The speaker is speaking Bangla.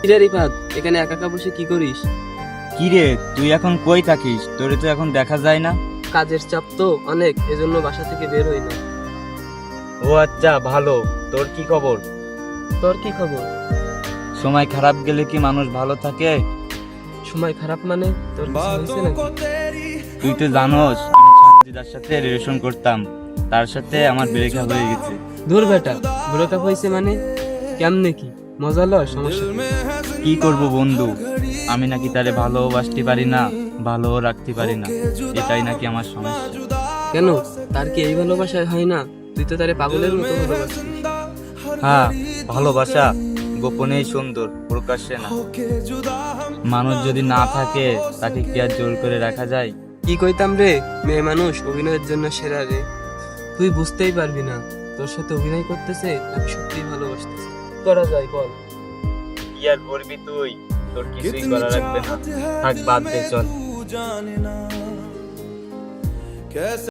কিরে রিফাত, এখানে একা একা বসে কি করিস? কি রে, তুই এখন কই থাকিস? তোরে তো এখন দেখা যায় না। কাজের চাপ তো অনেক, এজন্য বাসা থেকে বের হই না। ও আচ্ছা, ভালো। তোর কি খবর? তোর কি খবর? সময় খারাপ গেলে কি মানুষ ভালো থাকে? সময় খারাপ মানে? তোর কিছু হয়েছে নাকি? তুই তো জানোস আমি সানজিদার সাথে রিলেশন করতাম, তার সাথে আমার ব্রেকআপ হয়ে গেছে। দূর বেটা, ব্রেকআপ হয়েছে মানে? কেমনে কি? মজা লয়? সমস্যা কি? কি করব বন্ধু, আমি নাকি তারে ভালোবাসতে পারি না, ভালো রাখতে পারি না, এটাই নাকি আমার সমস্যা। কেন, তার কি এই ভালোবাসায় হয় না? তুই তো তারে পাগলের মতো ভালোবাসিস। হ্যাঁ, ভালোবাসা গোপনেই সুন্দর, প্রকাশ্যে না। মানুষ যদি না থাকে তাকে কি আর জোর করে রাখা যায়? কি কইতাম রে, মেয়ে মানুষ অভিনয়ের জন্য সেরা রে। তুই বুঝতেই পারবি না, তোর সাথে অভিনয় করতেছে নাকি সত্যিই ভালোবাসতেছে। করা যায় বল? কি আর করবি তুই, তোর কিছুই করা লাগবে না। থাক, বাদ দে, চল।